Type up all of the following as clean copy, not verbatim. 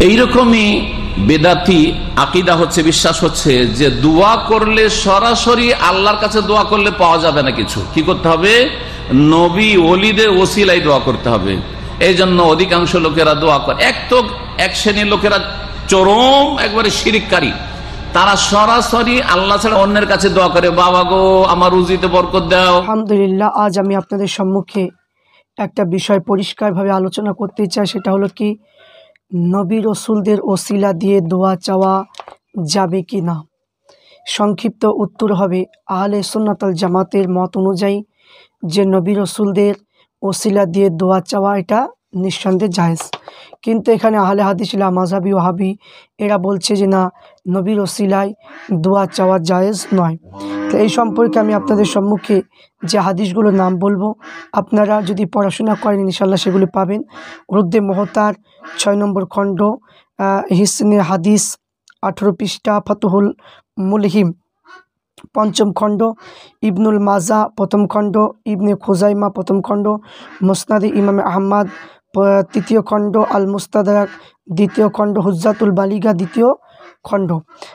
এইরকমই বেদাতি আকীদা হচ্ছে, বিশ্বাস হচ্ছে যে দোয়া করলে সরাসরি আল্লাহর কাছে দোয়া করলে পাওয়া যাবে না কিছু, কি করতে হবে? নবী ওলিদের ওসিলায় দোয়া করতে হবে। এই জন্য অধিকাংশ লোকেরা দোয়া করে। এক শ্রেণীর লোকেরা চরম একবারে শিরিককারী, তারা সরাসরি আল্লাহ ছাড়া অন্যের কাছে দোয়া করে, বাবা গো আমার রুজিতে বরকত দাও। আলহামদুলিল্লাহ, আজ আমি আপনাদের সম্মুখে একটা বিষয় পরিষ্কারভাবে আলোচনা করতে চাই। সেটা হলো কি, নবী রসুলদের ওসিলা দিয়ে দোয়া চাওয়া যাবে কি না। সংক্ষিপ্ত উত্তর হবে, আহলে সুন্নাত ওয়াল জামাতের মত অনুযায়ী যে নবী রসুলদের ওসিলা দিয়ে দোয়া চাওয়া এটা নিঃসন্দেহে জায়েজ। কিন্তু এখানে আহলে হাদিস মাযহাবী ওয়াহাবি এরা বলছে যে না, নবীর ওসিলায় দোয়া চাওয়া জায়েজ নয়। তো এই সম্পর্কে আমি আপনাদের সম্মুখে যে হাদিসগুলোর নাম বলবো, আপনারা যদি পড়াশোনা করেন ইনশাল্লাহ সেগুলো পাবেন। রুদ্দে মুহতার 6 নম্বর খণ্ড, হিসনে হাদিস 18 পৃষ্ঠা, ফাতুহুল মুলহিম 5ম খণ্ড, ইবনুল মাজা 1ম খণ্ড, ইবনে খুজাইমা 1ম খণ্ড, মুসনাদে ইমাম আহমদ 3য় খণ্ড, আল মুস্তাদরাক 2য় খণ্ড, হুজ্জাতুল বালিগা 2য় খণ্ড।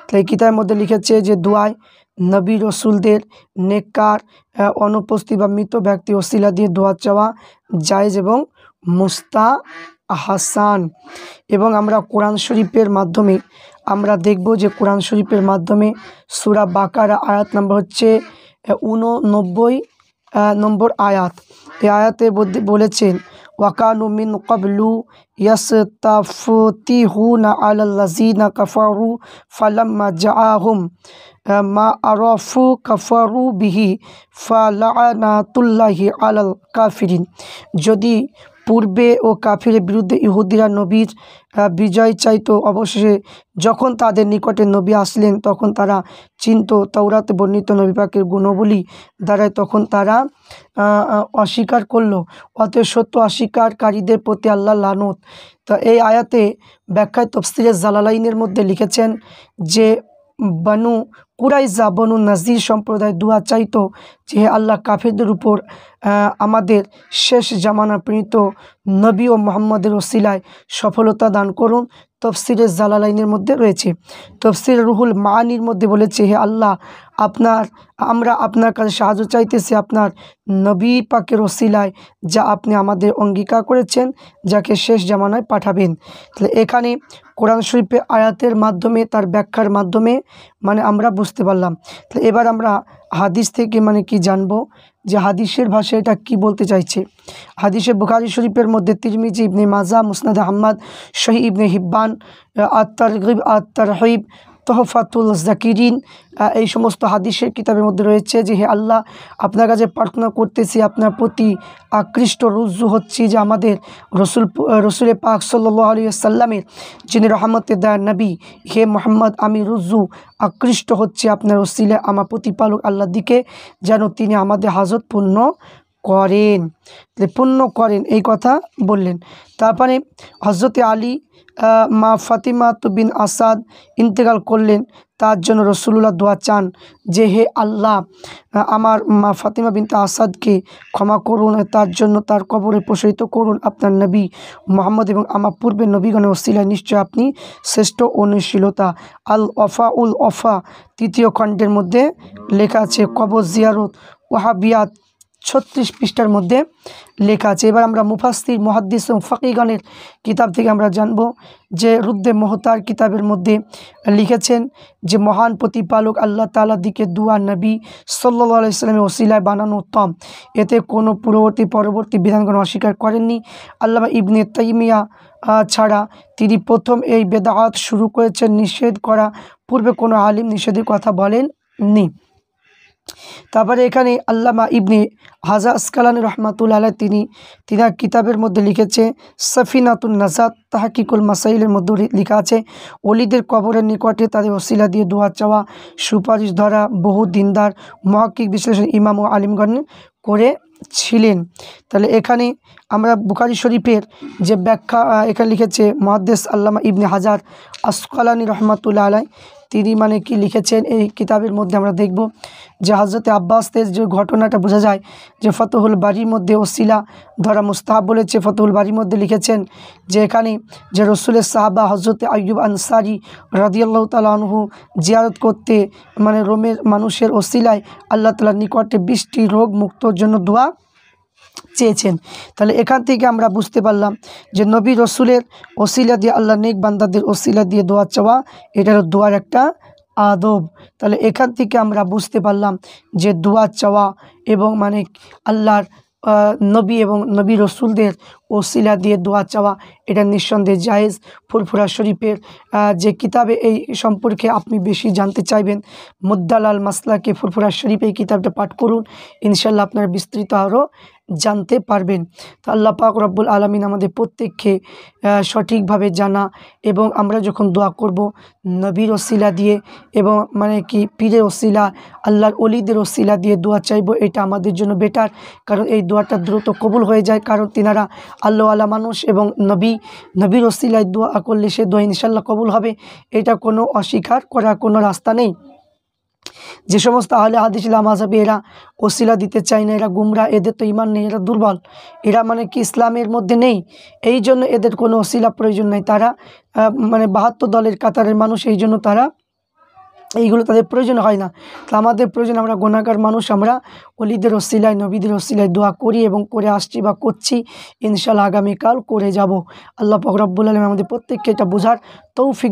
তো এই কিতাবের মধ্যে লিখেছে যে দোয়ায় নবী রসুলদের নেককার অনুপস্থিত বা মৃত ব্যক্তি ওসিলা দিয়ে দোয়া চাওয়া জায়েজ এবং মুস্তাহাসান। এবং আমরা কোরআন শরীফের মাধ্যমে আমরা দেখব যে কোরআন শরীফের মাধ্যমে সূরা বাকারা আয়াত নাম্বার হচ্ছে 89 নম্বর আয়াত। এই আয়াতে বলেছেন, ওয়াকানু মিন ক্বাবলু ইয়াস্তাফতিহুনা আলাল্লাযিনা কাফারু ফালাম্মা জাআহুম মা আরাফু কাফারু বিহি ফালানাতুল্লাহি আলাল কাফিরিন। যদি পূর্বে ও কাফিরের বিরুদ্ধে ইহুদিরা নবীর বিজয় চাইতো, অবশেষে যখন তাদের নিকটে নবী আসলেন তখন তারা চিনত তাওরাতে বর্ণিত নবী পাকের গুণাবলী দ্বারাই, তখন তারা অস্বীকার করলো। অতএব সত্য অস্বীকারীদের প্রতি আল্লাহ লানত। তো এই আয়াতে ব্যাখ্যায় তাফসীরে জালালাইনের মধ্যে লিখেছেন যে বানু কুরাইজা, বনু নাজির সম্প্রদায় দোয়া চাইতো যে হে আল্লাহ, কাফেরদের উপর আমাদের শেষ জামানা প্রণীত নবী ও মুহাম্মদের ওসিলায় সফলতা দান করুন। তাফসীরে জালালাইনের মধ্যে রয়েছে। তাফসীরে রুহুল মাআনির মধ্যে বলেছে, হে আল্লাহ, আমরা আপনার কাছে সাহায্য চাইতেছি আপনার নবী পাকের ওসিলায়, যা আপনি আমাদের অঙ্গীকার করেছেন, যাকে শেষ জামানায় পাঠাবেন। তাহলে এখানে কোরআন শরীফের আয়াতের মাধ্যমে, তার ব্যাখ্যার মাধ্যমে আমরা বুঝতে পারলাম। তাহলে এবার আমরা হাদিস থেকে কি জানবো, যে হাদিসের ভাষায় এটা কি বলতে চাইছে। হাদিসে বুখারী শরীফের মধ্যে, তিরমিজি, ইবনে মাজা, মুসনাদ আহমদ, সহিহ ইবনে হিব্বান, আত-তারগিব, আত-তারহিব, তোহফাতুল জাকিরিন, এই সমস্ত হাদিসের কিতাবের মধ্যে রয়েছে যে হে আল্লাহ, আপনার কাছে প্রার্থনা করতেছি, আপনার প্রতি আকৃষ্ট রুজু হচ্ছি যে আমাদের রসুলে পাক সাল্লাল্লাহু আলাইহি ওয়াসাল্লামের যিনি রহমতের দয়ার নবী, হে মুহাম্মদ, আমি রুজু আকৃষ্ট হচ্ছে আপনার ওসিলায় আমার প্রতিপালক আল্লাহর দিকে, যেন তিনি আমাদের হাজত পূর্ণ করেন, এই কথা বললেন। তারপরে হযরতে আলী মা ফাতিমা বিন আসাদ ইন্তেকাল করলেন, তার জন্য রাসূলুল্লাহ দোয়া চান যে হে আল্লাহ, আমার মা ফাতিমা বিনতে আসাদকে ক্ষমা করুন, তার জন্য তার কবরে প্রসারিত করুন আপনার নবী মুহাম্মদ এবং আমার পূর্বে নবীগণের ওসিলায়, নিশ্চয় আপনি শ্রেষ্ঠ অনুশীলতা। আল ওয়াফাউল ওয়াফা 3য় খণ্ডের মধ্যে লেখা আছে, কবর জিয়ারত ওয়াহাবিয়াত 36 পৃষ্ঠার মধ্যে লেখা আছে। এবার আমরা মুফাসসির, মুহাদ্দিস এবং ফাকিহগণের কিতাব থেকে আমরা জানব যে রুদ্দে মুহতার কিতাবের মধ্যে লিখেছেন যে মহান প্রতিপালক আল্লাহ তাআলার দিকে দুয়া নবী সাল্লাল্লাহু আলাইহি ওয়াসাল্লামের ওসিলায় বানানো উত্তম, এতে কোনো পরবর্তী বিধানগণ অস্বীকার করেননি। আল্লামা ইবনে তাইমিয়া ছাড়া তিনি প্রথম এই বেদাত শুরু করেছেন। নিষেধ করা পূর্বে কোনো আলিম নিষেধের কথা বলেননি। তারপরে এখানে আল্লামা ইবনে হাজার আসকালানি রহমাতুল্লাহ আলাইহি তিনি কিতাবের মধ্যে লিখেছে, সাফিনাতুন নাজাত তাহকিকুল মাসাইলের মধ্যে লেখা আছে, ওলিদের কবরের নিকটে তাদের ওসিলা দিয়ে দোয়া চাওয়া সুপারিশ ধরা বহু দিনদার মুহাক্কিক বিশ্লেষণ ইমাম ও আলিমগণ করেছিলেন। তাহলে এখানে আমরা বুখারী শরীফের যে ব্যাখ্যা এখানে লিখেছে মুহাদ্দিস আল্লামা ইবনে হাজার আসকালানি রহমাতুল্লাহ আলাইহি, তিনি মানে কি লিখেছেন এই কিতাবের মধ্যে আমরা দেখব যে হজরত আব্বাসের যে ঘটনাটা বোঝা যায় যে ফতহুল বাড়ির মধ্যে ওসিলা ধরা মুস্তাহাব বলেছে। ফতহুল বাড়ির মধ্যে লিখেছেন যে এখানে যে রসুলের সাহাবা হজরত আইয়ুব আনসারি রাদিয়াল্লাহু তাআলা আনহু জিয়ারত করতে মানে রোমের মানুষের ওসিলায় আল্লাহ তাআলার নিকটে 20টি রোগ মুক্তর জন্য দোয়া চেয়েছেন। তাহলে এখান থেকে আমরা বুঝতে পারলাম যে নবী রসুলের ওসিলা দিয়ে আল্লাহ নেক বান্দাদের ওসিলা দিয়ে দোয়া চাওয়া এটার দোয়ার একটা আদব। তাহলে এখান থেকে আমরা বুঝতে পারলাম যে দোয়া চাওয়া এবং মানে আল্লাহর নবী এবং নবী রসুলদের ওসিলা দিয়ে দোয়া চাওয়া এটা নিঃসন্দেহে জায়েজ। ফুরফুরা শরীফের যে কিতাবে এই সম্পর্কে আপনি বেশি জানতে চাইবেন মুদ্দালাল মাসলাকে ফুরফুরা শরীফ এই কিতাবটা পাঠ করুন, ইনশাল্লাহ আপনার বিস্তৃত আরও জানতে পারবেন। তো আল্লাহ পাক রব্বুল আলামিন আমাদের প্রত্যেককে সঠিকভাবে জানা এবং আমরা যখন দোয়া করব নবীর ওসিলা দিয়ে এবং মানে কি পীরের ওসিলা আল্লাহর ওলিদের ওসিলা দিয়ে দোয়া চাইব, এটা আমাদের জন্য বেটার। কারণ এই দোয়াটা দ্রুত কবুল হয়ে যায়, কারণ তিনারা আল্লাহওয়ালা মানুষ এবং নবীর ওসিলায় দোয়া করলে সে দোয়া ইনশাল্লাহ কবুল হবে। এটা কোনো অস্বীকার করার কোনো রাস্তা নেই। যে সমস্ত আহলে হাদিস মাযহাবে এরা ওসিলা দিতে চায় না, এরা গুমরা, এদের তো ঈমান নেই, এরা দুর্বল, এরা মানে কি ইসলামের মধ্যে নেই, এই জন্য এদের কোনো ওসিলা প্রয়োজন নেই। তারা মানে 72 দলের কাতারের মানুষ, এই জন্য তারা এইগুলো তাদের প্রয়োজন হয় না। তো আমাদের প্রয়োজন, আমরা গুনাহগার মানুষ, আমরা ওলিদের ওসিলায় নবীদের ওসিলায় দোয়া করি এবং করে আসছি বা করছি, ইনশাআল্লাহ আগামীকাল করে যাব। আল্লাহ পাক রব্বুল আলামিন আমাদের প্রত্যেককে এটা বোঝার তৌফিক